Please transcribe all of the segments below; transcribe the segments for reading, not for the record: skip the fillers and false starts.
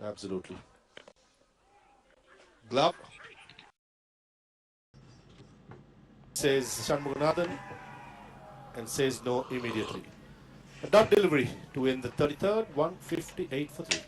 Absolutely. Glove, says Shanmuganathan, and says no immediately. A dot delivery to win the 33rd, 158 for 3.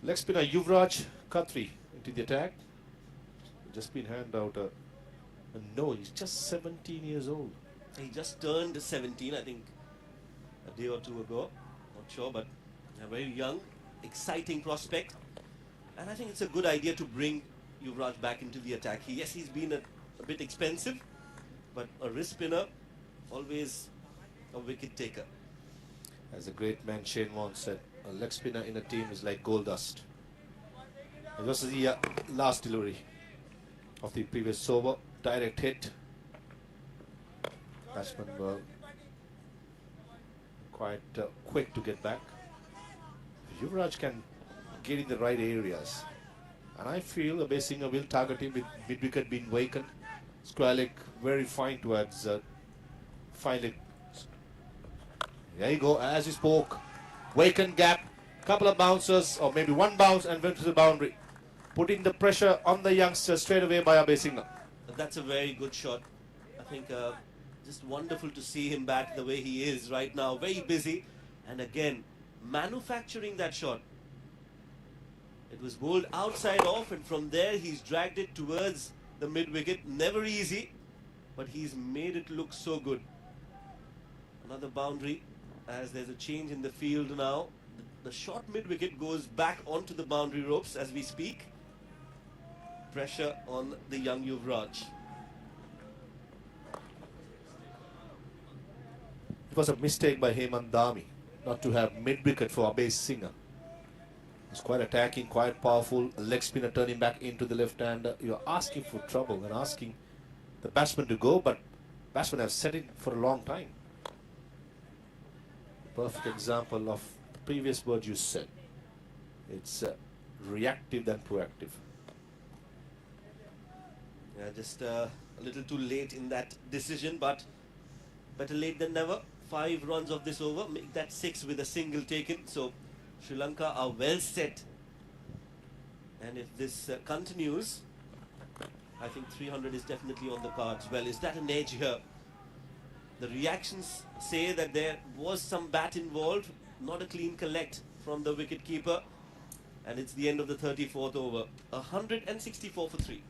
Leg spinner Yuvraj Khatri into the attack. Just been handed out a no. He's just 17 years old. He just turned 17, I think, a day or two ago. Not sure, but a very young, exciting prospect. And I think it's a good idea to bring Yuvraj back into the attack. Yes, he's been a bit expensive, but a wrist spinner, always a wicket taker. As the great man Shane Warne said, a leg spinner in a team is like gold dust. And this is the last delivery of the previous over. Direct hit. Batsmen were quite quick to get back. Yuvraj can get in the right areas. And I feel a base singer will target him with mid-wicket being vacant. Square leg very fine towards fine leg. There you go, as you spoke. Vacant gap, couple of bounces, or maybe one bounce and went to the boundary. Putting the pressure on the youngster straight away by a base singer. That's a very good shot. I think just wonderful to see him back the way he is right now. Very busy. And again, manufacturing that shot. It was bowled outside off, and from there he's dragged it towards the mid-wicket. Never easy, but he's made it look so good. Another boundary, as there's a change in the field now. The short mid-wicket goes back onto the boundary ropes as we speak. Pressure on the young Yuvraj. It was a mistake by Hemant Dami not to have mid-wicket for a base singer. He's quite attacking, quite powerful. A leg spinner turning back into the left hander. You're asking for trouble and asking the batsman to go, but batsmen have set it for a long time. Perfect example of the previous word you said. It's reactive than proactive. Yeah, just a little too late in that decision, but better late than never. 5 runs of this over, make that 6 with a single taken. So Sri Lanka are well set. And if this continues, I think 300 is definitely on the cards. Well, is that an edge here? The reactions say that there was some bat involved, not a clean collect from the wicketkeeper. And it's the end of the 34th over. 164 for 3.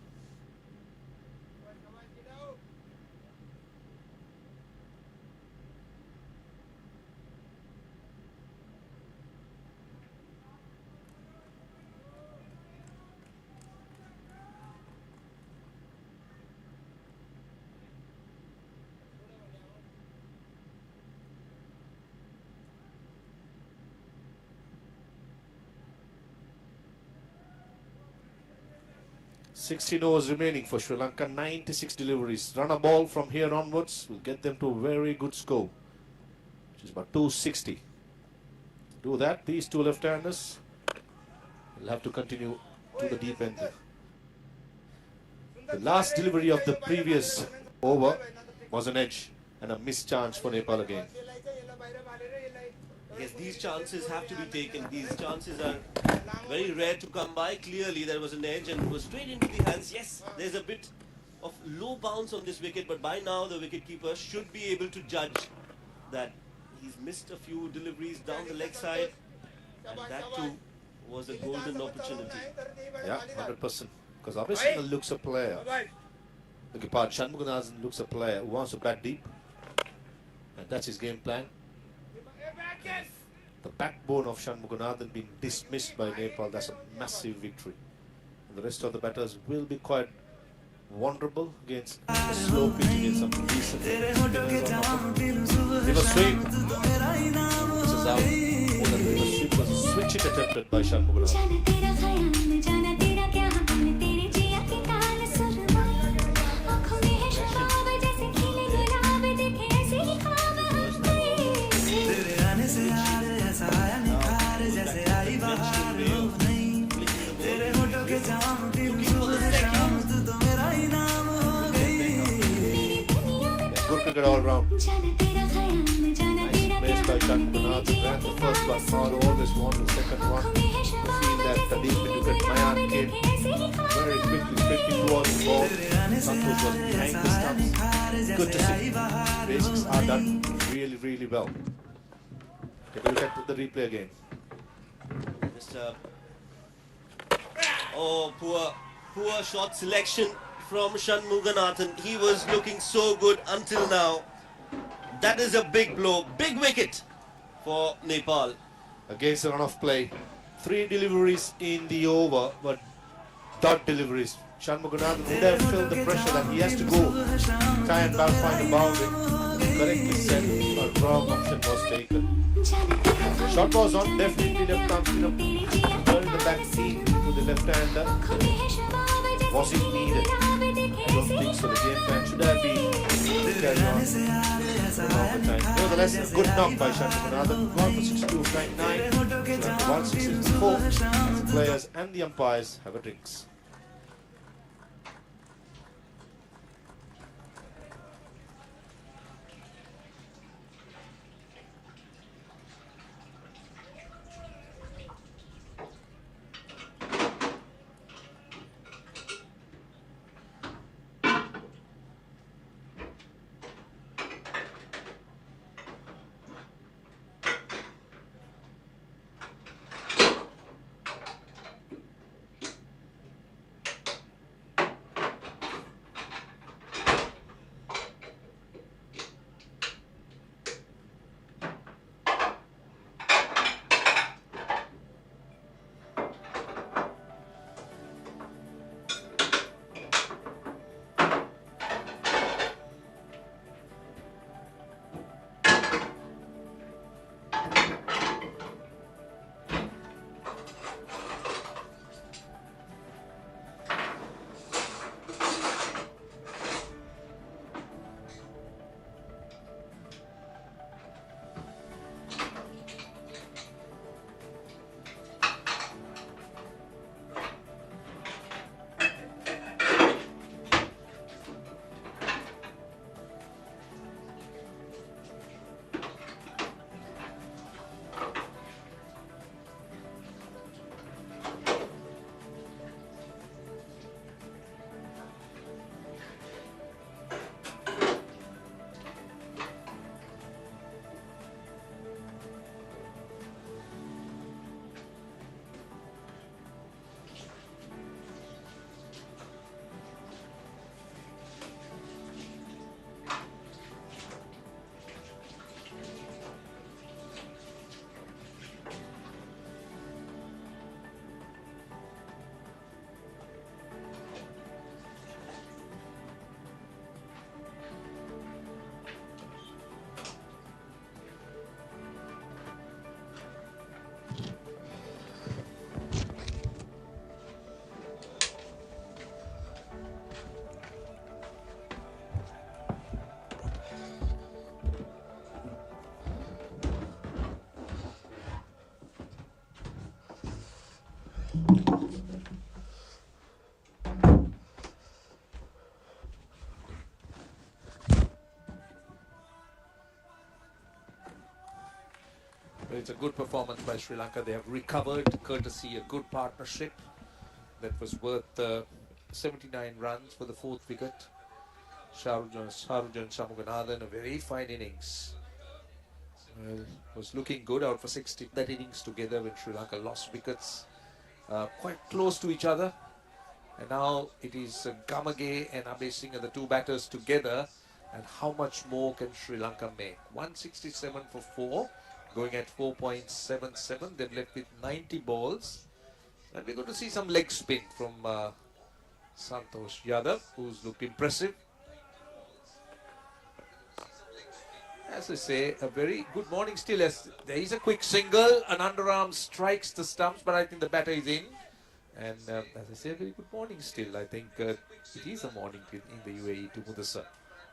$16 overs remaining for Sri Lanka, 96 deliveries. Run a ball from here onwards will get them to a very good score, which is about 260. Do that, these two left-handers will have to continue to the deep end. The last delivery of the previous over was an edge and a missed chance for Nepal again. Yes, these chances have to be taken. These chances are very rare to come by. Clearly there was an edge and it was straight into the hands. Yes, there's a bit of low bounce on this wicket, but by now the wicketkeeper should be able to judge that he's missed a few deliveries down the leg side, and that too was a golden opportunity. Yeah, 100%. Because obviously looks a player. The Gipad Shanmuganathan looks a player who wants to bat deep, and that's his game plan. The backbone of Shanmuganathan being dismissed by Nepal, that's a massive victory. The rest of the batters will be quite vulnerable against a slow pitch, against some decent spinners on offer. Reverse sweep. This is out. Oh, the reverse sweep was a switch it attempted by Shanmugam. Good cricket all round. Nice place by Shanmugam. Ran the first one. Now always won the second one. To feel that the deep wicket Mayan came very quickly sprinting towards the ball. Santosh was behind the stumps. Good to see. Basics are done really, really well. Take a look at the replay again. Mr. Oh, poor shot selection from Shanmuganathan. He was looking so good until now. That is a big blow, big wicket for Nepal. Against the run of play. 3 deliveries in the over, but dot deliveries. Shanmuganathan would have felt the pressure that he has to go try and find a boundary. Correctly said, a wrong option was taken. Shot was on, definitely left arm spinner. Turning the back seam to the left-hander. Was it needed? I don't think so. The game plan should have been carried on for a longer time. Nevertheless, a good knock by Shanmuganathan. 1 for 62, 99, 164. The players and the umpires have a drinks. It's a good performance by Sri Lanka. They have recovered courtesy a good partnership that was worth 79 runs for the 4th wicket. Sharujan Shanmuganathan, a very fine innings. Was looking good out for 60. That innings together when Sri Lanka lost wickets quite close to each other. And now it is Gamage and Abhay Singh, the two batters together. And how much more can Sri Lanka make? 167 for 4, going at 4.77. They're left with 90 balls. And we're going to see some leg spin from Santosh Yadav, who's looked impressive. As I say, a very good morning still, as there is a quick single, an underarm strikes the stumps, but I think the batter is in. And as I say, a very good morning still. I think it is a morning in the UAE to Mudasa.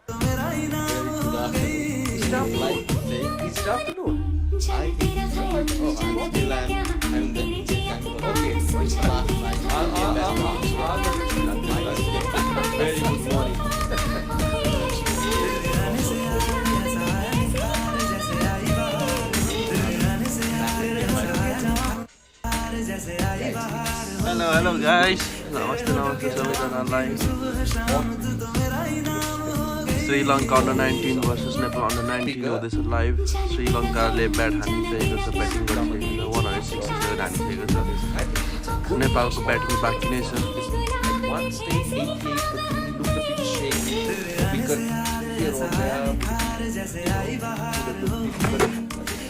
Very good afternoon. It's afternoon. It's afternoon. I think so. Oh, I'm the Indian kind of Okay. It's last night. Very good morning. Hello guys. Namaste Savidhan online. Sri Lanka under 19 versus Nepal under 19 हुँदैछ live. Sri Lankaले bat हानिसकेको छ, batting गरिसकेको छ, 167 हानिसकेको छ. नेपालको batting बाँकी नै छ. At one stage, 88, but he looked a bit shaky. We could hear on there.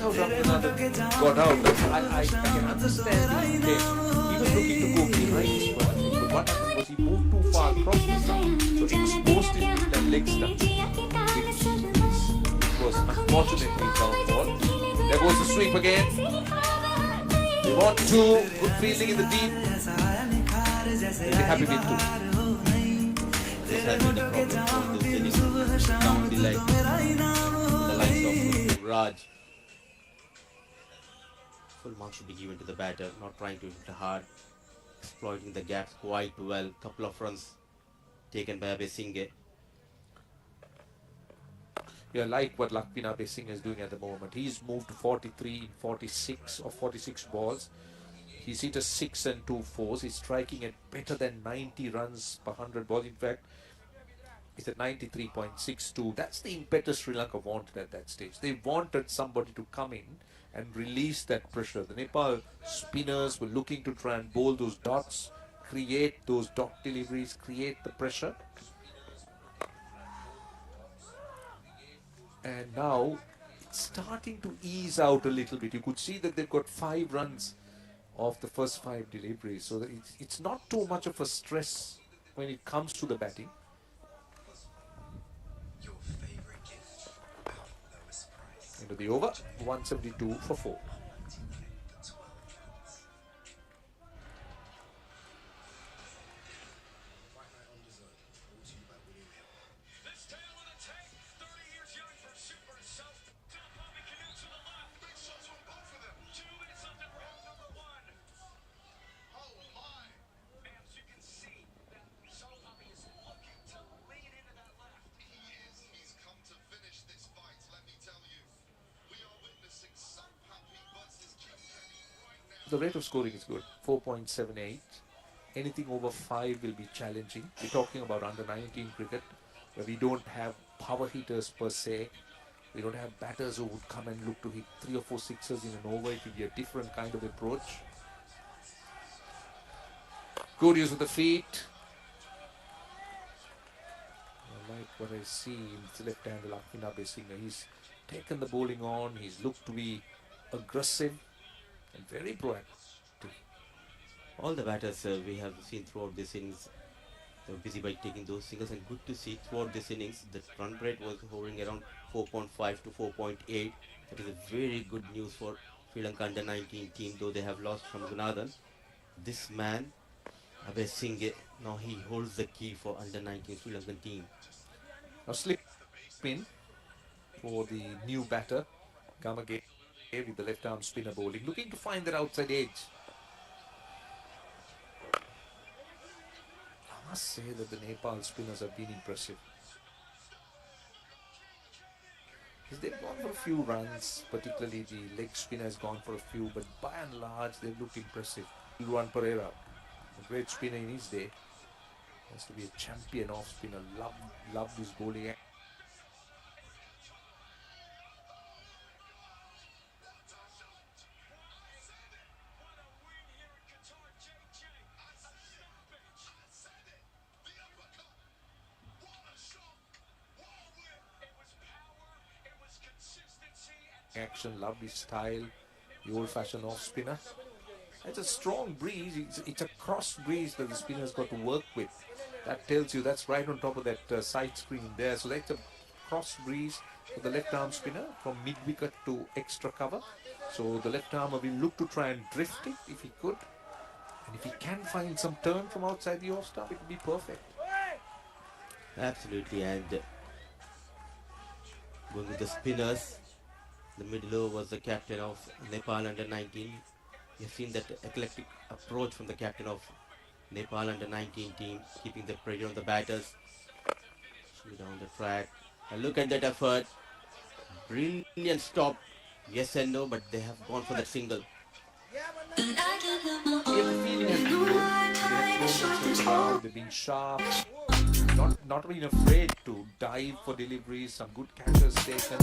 How Ramjanathan got out. I can understand the intent. He was looking to go behind, but what happened was he moved too far across the stump, so exposed it with that leg stump, which was unfortunately downfall. There goes the sweep again. They want two. Good fielding in the deep. They'll be happy with two. This has been the problem for this innings. Down the leg. The likes of Raj. Full marks should be given to the batter, not trying to hit hard, exploiting the gaps quite well. Couple of runs taken by Abesinghe. Yeah, like what Lakpina Besing is doing at the moment. He's moved to 43 in 46 or 46 balls. He's hit a 6 and 2 fours. He's striking at better than 90 runs per 100 balls. In fact, he's at 93.62. That's the impetus Sri Lanka wanted at that stage. They wanted somebody to come in and release that pressure. The Nepal spinners were looking to try and bowl those dots, create those dot deliveries, create the pressure. And now it's starting to ease out a little bit. You could see that they've got 5 runs of the first 5 deliveries. So that it's not too much of a stress when it comes to the batting. Into the over, 172 for 4. The rate of scoring is good, 4.78. Anything over 5 will be challenging. We're talking about under 19 cricket, where we don't have power hitters per se. We don't have batters who would come and look to hit 3 or 4 sixes in an over. It will be a different kind of approach. Good use of the feet. I like what I see in the left-hander Lakpina Besinghe. He's taken the bowling on. He's looked to be aggressive and very proactive. All the batters we have seen throughout this innings, they were busy by taking those singles, and good to see throughout this innings the run rate was hovering around 4.5 to 4.8. That is a very good news for Sri Lanka under 19 team, though they have lost from Gunadhan. This man, Abesinghe, now he holds the key for under 19 Sri Lankan team. Now slip in for the new batter, Gamage, with the left arm spinner bowling, looking to find that outside edge. I must say that the Nepal spinners have been impressive. They've gone for a few runs, particularly the leg spinner has gone for a few, but by and large they've looked impressive. Luan Pereira, a great spinner in his day, has to be a champion off spinner, loved his bowling. Action, loved his style, the old-fashioned off spinner. It's a strong breeze. It's a cross breeze that the spinner's got to work with. That tells you that's right on top of that side screen there. So that's a cross breeze for the left arm spinner from mid wicket to extra cover. So the left armer will look to try and drift it if he could. And if he can find some turn from outside the off stump, it would be perfect. Absolutely, and going with the spinners, the middle over was the captain of Nepal under 19. You've seen that eclectic approach from the captain of Nepal under 19 team, keeping the pressure on the batters. Shoot down the track. And look at that effort. Brilliant stop. Yes and no, but they have gone for that single. Every feeling has been good. They have thrown themselves around, they've been sharp, not been afraid to dive for deliveries, some good catches taken.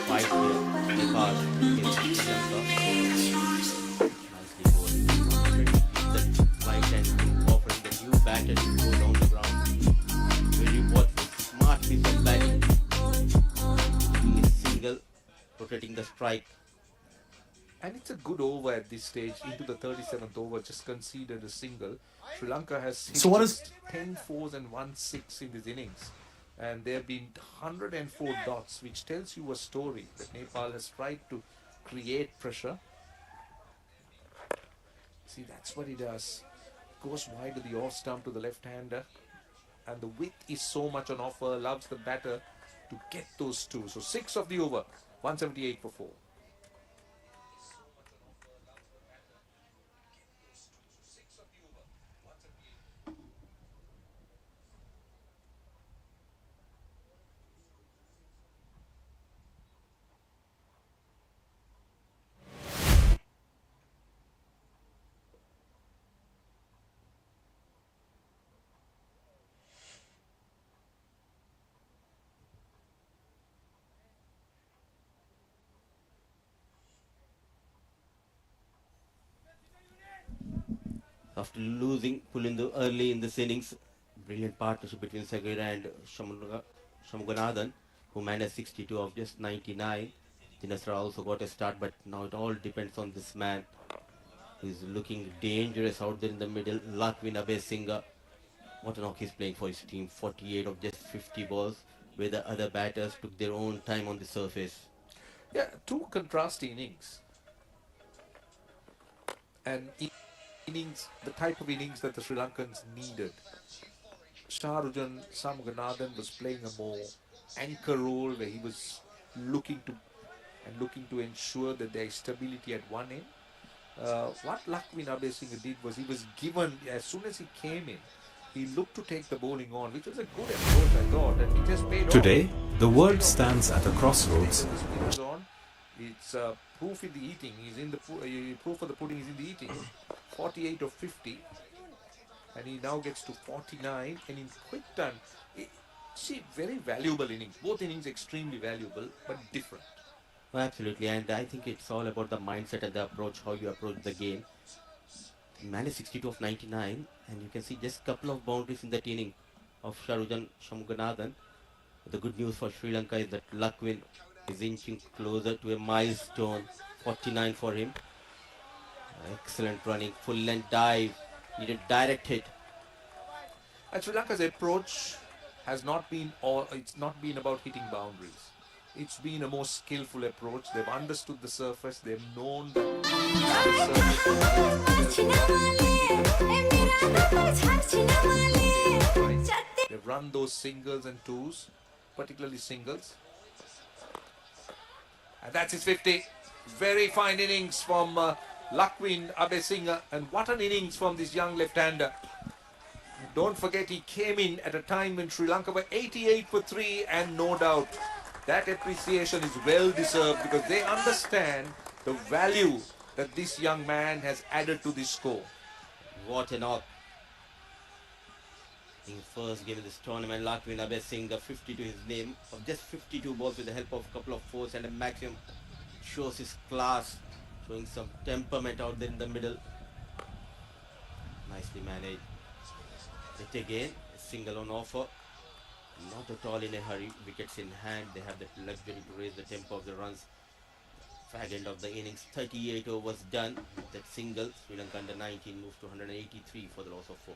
Fight here, Nepal against Sri Lanka. Nicely bowled. That right hand offering the new batter to go down the ground. Very watchful, smart piece of batting. He is single, rotating the strike. And it's a good over at this stage, into the 37th over, just conceded a single. Sri Lanka has hit just 10 fours and 1 6 in this innings. And there have been 104 dots, which tells you a story that Nepal has tried to create pressure. See, that's what he does. Goes wide to the off stump to the left-hander. And the width is so much on offer, allows the batter to get those two. So 6 of the over, 178 for 4. After losing Pulindu early in this innings, brilliant partnership between Sagir and Shamuganathan, who managed 62 of just 99. Dinasra also got a start, but now it all depends on this man. He's looking dangerous out there in the middle. Lakwin Abesingha, what a knock he's playing for his team. 48 of just 50 balls, where the other batters took their own time on the surface. Yeah, 2 contrasting innings. And innings, the type of innings that the Sri Lankans needed. Sharujan Samganathan was playing a more anchor role where he was looking to ensure that there is stability at one end. What Lakwin Abesingha did was he was given, as soon as he came in, he looked to take the bowling on, which was a good approach, I thought, and it just paid off. Today, the world stands at a crossroads. It's proof in the eating. Proof of the pudding is in the eating. 48 of 50, and he now gets to 49, and in quick time, very valuable innings. Both innings extremely valuable, but different. Oh, absolutely, and I think it's all about the mindset and the approach, how you approach the game. He managed 62 of 99, and you can see just a couple of boundaries in that inning of Sharujan Shamuganathan. The good news for Sri Lanka is that Lakwin is inching closer to a milestone, 49 for him. Excellent running, full length dive, needed direct hit. And Sri Lanka's approach has not been it's not been about hitting boundaries. It's been a more skillful approach. They've understood the surface. They've known that they've run those singles and twos, particularly singles. And that's his 50. Very fine innings from Lakwin Abesingha, and what an innings from this young left-hander. Don't forget, he came in at a time when Sri Lanka were 88 for 3, and no doubt that appreciation is well deserved because they understand the value that this young man has added to this score. What a knock. In first game in this tournament, Lakvin Abesingha 50 to his name of just 52 balls with the help of a couple of fours and a maximum. Shows his class, showing some temperament out there in the middle. Nicely managed. It again, a single on offer. Not at all in a hurry. Wickets in hand. They have the luxury to raise the tempo of the runs. Fag end of the innings. 38 overs done. That single. Sri Lanka under 19 moves to 183 for the loss of 4.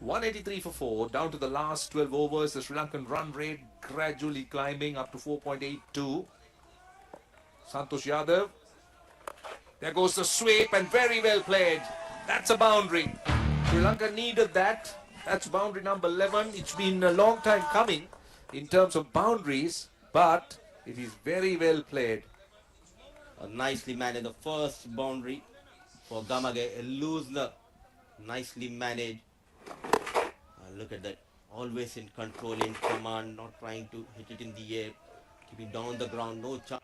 $183 for 4, down to the last 12 overs. The Sri Lankan run rate gradually climbing up to 4.82. Santosh Yadav. There goes the sweep, and very well played. That's a boundary. Sri Lanka needed that. That's boundary number 11. It's been a long time coming in terms of boundaries, but it is very well played. Nicely managed the first boundary for Gamage. A loosener. Nicely managed. Look at that. Always in control, in command, not trying to hit it in the air. Keeping down the ground, no chance.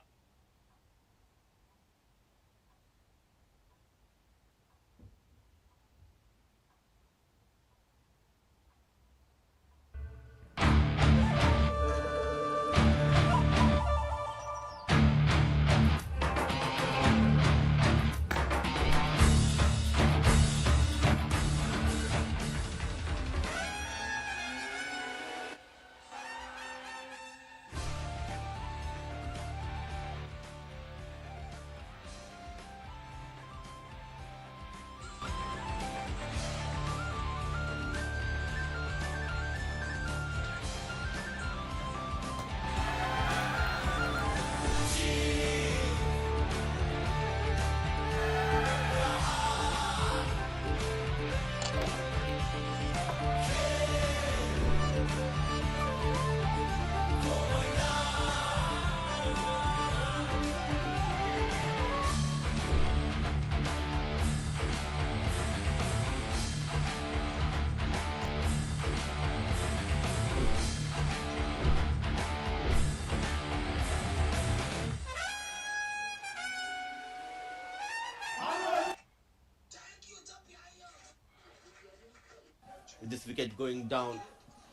With this wicket going down,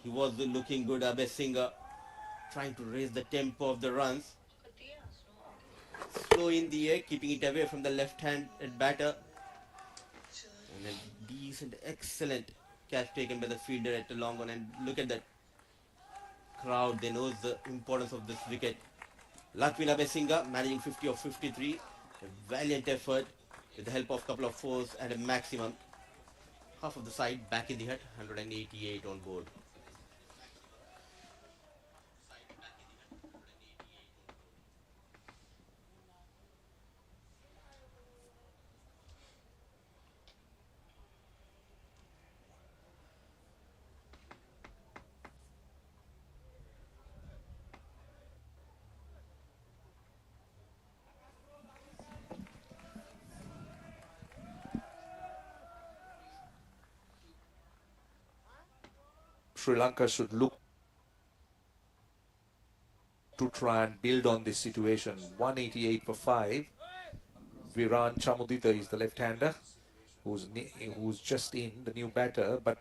he was looking good. Abesingha trying to raise the tempo of the runs. Slow in the air, keeping it away from the left-hand batter. And a decent, excellent catch taken by the fielder at the long one. And look at that crowd. They know the importance of this wicket. Lakvin Abesingha managing 50 of 53. A valiant effort with the help of a couple of fours and a maximum. Half of the side back in the hut, 188 on board. Sri Lanka should look to try and build on this situation. 188 for 5. Viran Chamudita is the left-hander who's just in, the new batter. But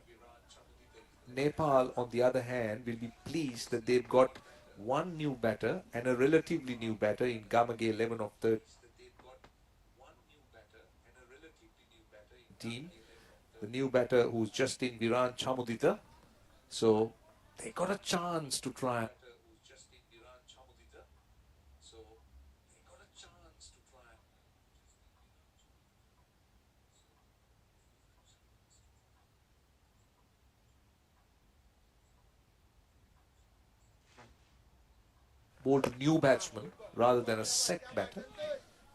Nepal, on the other hand, will be pleased that they've got one new batter and a relatively new batter in Gamage 11 of 13. The new batter who's just in, Viran Chamudita. So they got a chance to try. Bowled a new batsman rather than a set batter.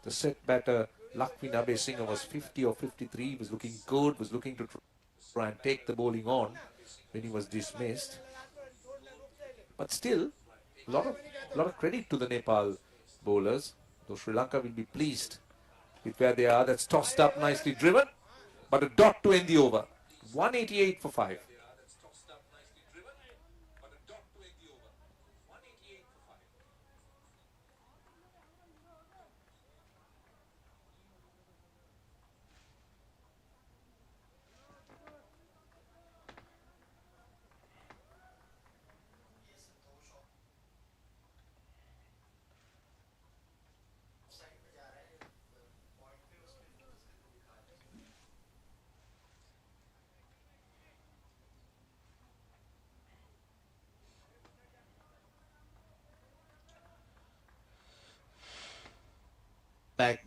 The set batter, Lakvin Abesingha, was 50 or 53. He was looking good, was looking to try and take the bowling on when he was dismissed. But still, lot of credit to the Nepal bowlers. Though Sri Lanka will be pleased with where they are. That's tossed up, nicely driven, but a dot to end the over. 188 for 5. Back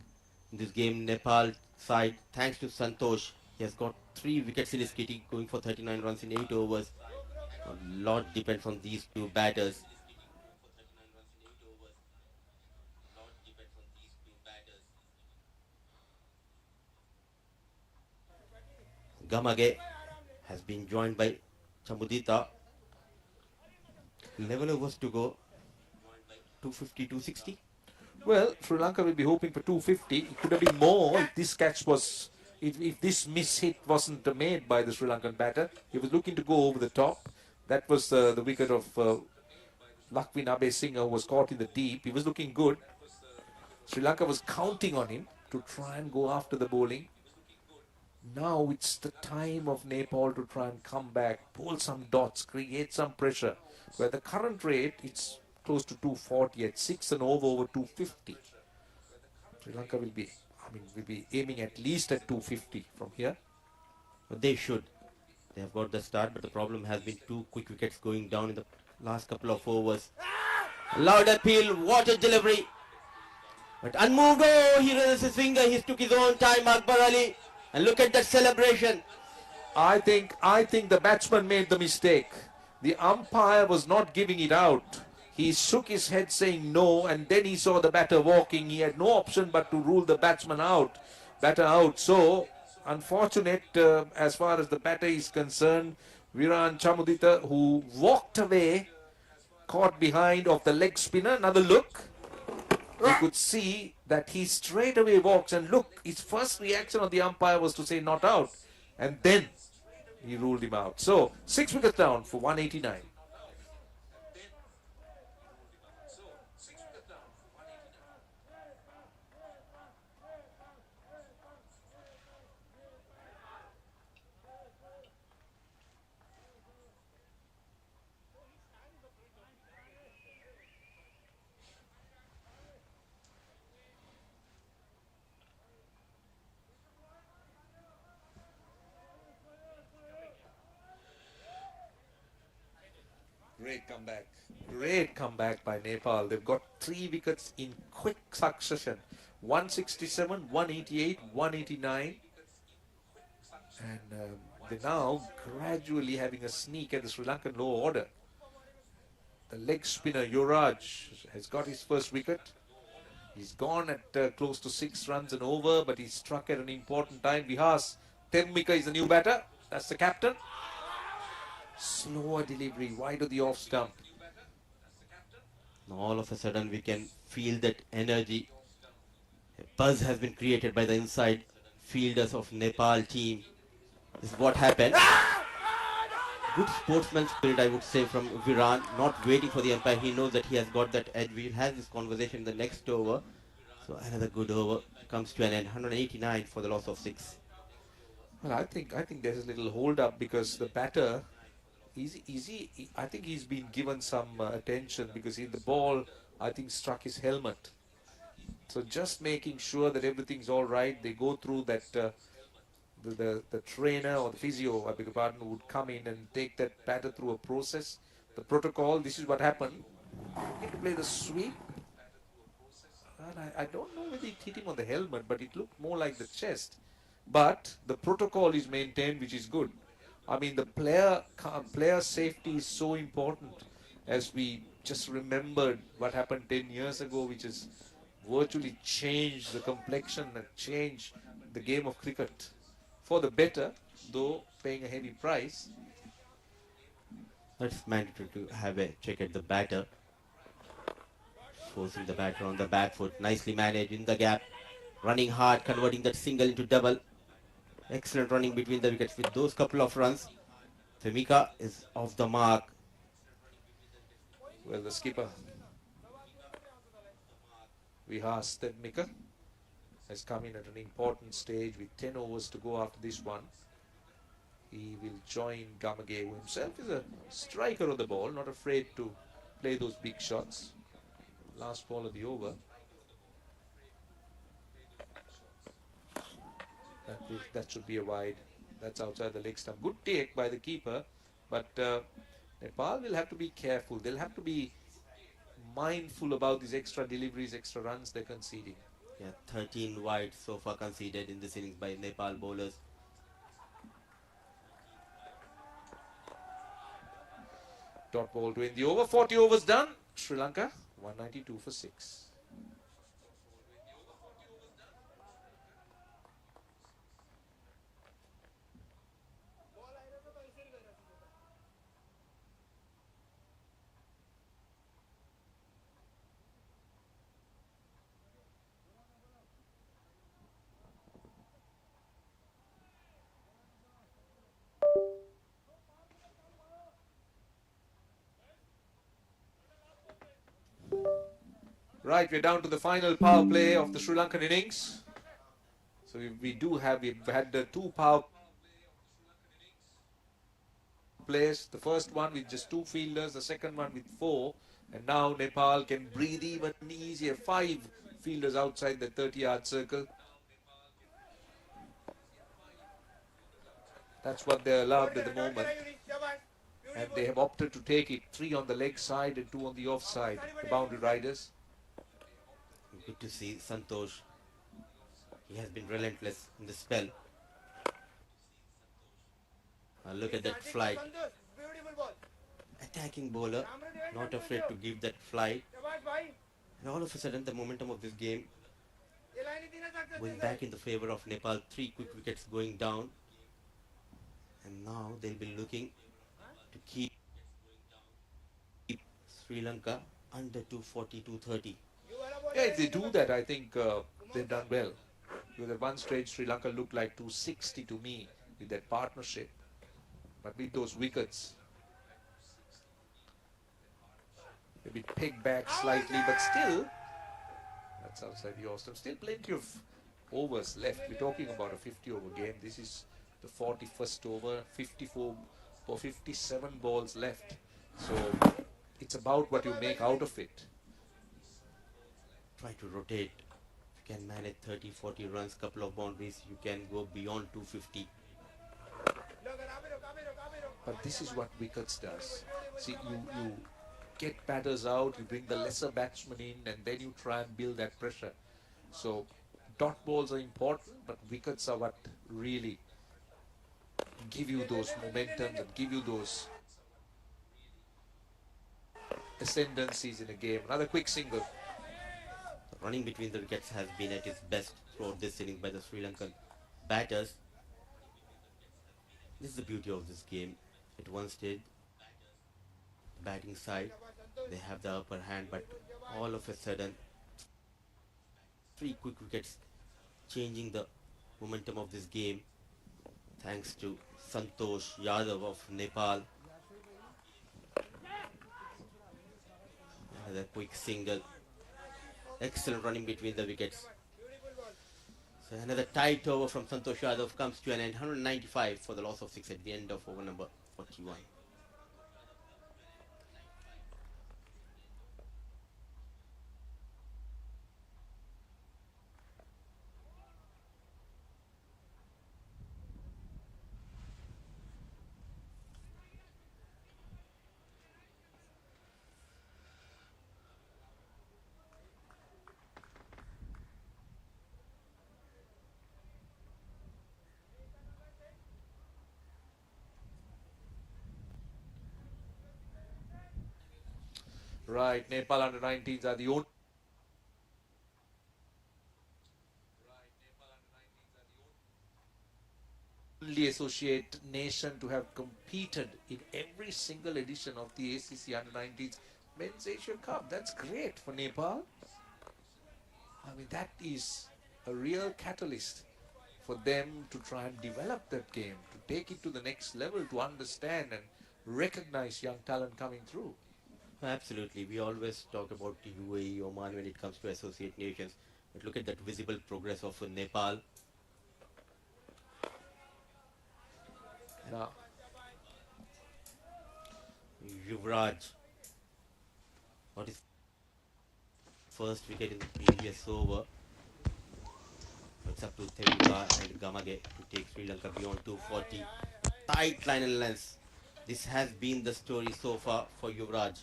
in this game, Nepal side, thanks to Santosh, he has got 3 wickets in his kitty, going for 39 runs in 8 overs. A lot depends on these two batters. Gamage has been joined by Chamudita. 11 overs to go. 250, 260. Well, Sri Lanka will be hoping for 250. It could have been more if this catch was, if this miss hit wasn't made by the Sri Lankan batter. He was looking to go over the top. That was the wicket of Lakwin Abesinghe, who was caught in the deep. He was looking good. Sri Lanka was counting on him to try and go after the bowling. Now it's the time of Nepal to try and come back, pull some dots, create some pressure. Where the current rate, it's close to 240 at 6 and over 250. Sri Lanka will be aiming at least at 250 from here. But they should. They have got the start, but the problem has been 2 quick wickets going down in the last couple of overs. Loud appeal, what a delivery. But unmoved, oh, he raises his finger, he took his own time, Akbar Ali. And look at that celebration. I think the batsman made the mistake. The umpire was not giving it out. He shook his head saying no, and then he saw the batter walking. He had no option but to rule the batter out. So, unfortunate as far as the batter is concerned. Viran Chamudita, who walked away, caught behind of the leg spinner. Another look. You could see that he straight away walks, and look, his first reaction on the umpire was to say not out, and then he ruled him out. So 6 wickets down for 189. Great comeback by Nepal. They've got 3 wickets in quick succession. 167, 188, 189. And they're now gradually having a sneak at the Sri Lankan lower order. The leg spinner Yuvraj has got his first wicket. He's gone at close to 6 runs and over, but he struck at an important time. Vihas Termika is the new batter. That's the captain. Slower delivery, wide of the off stump. All of a sudden we can feel that energy. A buzz has been created by the inside fielders of Nepal team. This is what happened. Good sportsman spirit, I would say, from Viran. Not waiting for the umpire. He knows that he has got that edge. We'll have this conversation in the next over. So another good over comes to an end. 189 for the loss of 6. Well, I think there's a little hold up because the batter, I think he's been given some attention because the ball, I think, struck his helmet. So just making sure that everything's all right. They go through that, the trainer or the physio, I beg your pardon, would come in and take that batter through a process. The protocol, this is what happened. He to play the sweep. And I don't know whether it hit him on the helmet, but it looked more like the chest. But the protocol is maintained, which is good. I mean, the player safety is so important, as we just remembered what happened 10 years ago, which has virtually changed the complexion and changed the game of cricket for the better, though paying a heavy price. That's mandatory to have a check at the batter. Forcing the batter on the back foot. Nicely managed in the gap. Running hard, converting that single into double. Excellent running between the wickets with those couple of runs. Femika is off the mark. Well, the skipper, Vihas Tedmika, has come in at an important stage with 10 overs to go after this one. He will join Gamage, who himself is a striker of the ball, not afraid to play those big shots. Last ball of the over. That should be a wide. That's outside the leg stump. Good take by the keeper, but Nepal will have to be careful. They'll have to be mindful about these extra deliveries, extra runs they're conceding. Yeah, 13 wide so far conceded in this innings by Nepal bowlers. Dot ball to end the over. 40 overs done. Sri Lanka 192 for 6. Right, we're down to the final power play of the Sri Lankan innings. So we've had the two power plays. The first one with just 2 fielders, the second one with 4. And now Nepal can breathe even easier. 5 fielders outside the 30-yard circle. That's what they're allowed at the moment. And they have opted to take it. 3 on the leg side and 2 on the off side, the boundary riders. Good to see Santosh. He has been relentless in the spell. Look at that flight. Attacking bowler, not afraid to give that flight. And all of a sudden, the momentum of this game going back in the favor of Nepal. 3 quick wickets going down. And now they'll be looking to keep Sri Lanka under 240, 230. Yeah, if they do that, I think they've done well. Because at one stage, Sri Lanka looked like 260 to me with that partnership. But with those wickets, they've been pegged back slightly, but still, that's outside the Austin. Still plenty of overs left. We're talking about a 50-over game. This is the 41st over, 54 or 57 balls left. So it's about what you make out of it. Try to rotate. If you can manage 30, 40 runs, couple of boundaries, you can go beyond 250. But this is what wickets does. See, you get batters out, you bring the lesser batsmen in, and then you try and build that pressure. So dot balls are important, but wickets are what really give you those momentums and give you those ascendancies in a game. Another quick single. Running between the wickets has been at its best throughout this inning by the Sri Lankan batters. This is the beauty of this game. At one stage, batting side, they have the upper hand, but all of a sudden, 3 quick wickets changing the momentum of this game thanks to Santosh Yadav of Nepal. Another quick single. Excellent running between the wickets. So another tight over from Santosh Yadav comes to an end. 195 for the loss of 6 at the end of over number 41. Right, Nepal under 19s are the only only associate nation to have competed in every single edition of the ACC Under-19 Men's Asia Cup. That's great for Nepal. I mean, that is a real catalyst for them to try and develop that game, to take it to the next level, to understand and recognize young talent coming through. Absolutely. We always talk about UAE, Oman when it comes to associate nations. But look at that visible progress of Nepal. Now, Yuvraj. What is first wicket in the previous over? It's up to Thevika and Gamage to take Sri Lanka beyond 240. Tight line and length. This has been the story so far for Yuvraj.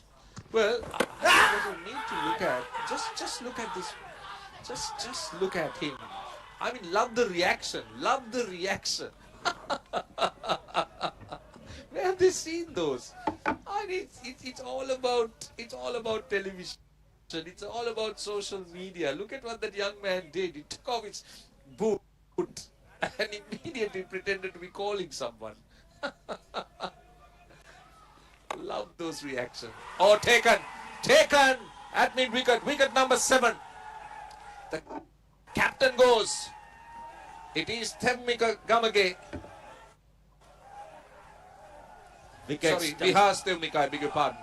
well, I think what we need to look at, just look at this, just look at him. I mean, love the reaction, love the reaction. Where have they seen those? I mean, it's all about television. It's all about social media. Look at what that young man did. He took off his boot and immediately pretended to be calling someone. Love those reactions. Oh, taken at mid wicket, wicket number 7. The captain goes. It is Thevika Gamage. Sorry, Vihas Thevika, I beg your pardon.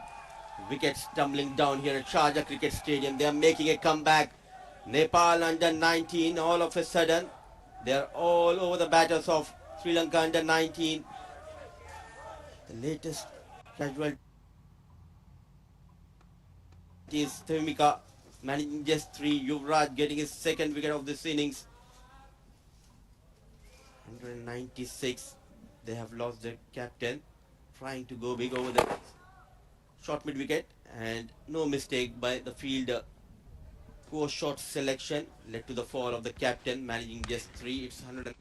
Wickets tumbling down here at Sharjah Cricket Stadium. They are making a comeback. Nepal under 19 all of a sudden. They are all over the batters of Sri Lanka under 19. The latest casualty is Thevika managing just 3. Yuvraj getting his second wicket of this innings. 196. They have lost their captain. Trying to go big over the short mid wicket, and no mistake by the fielder. Poor shot selection led to the fall of the captain, managing just 3. It's 100.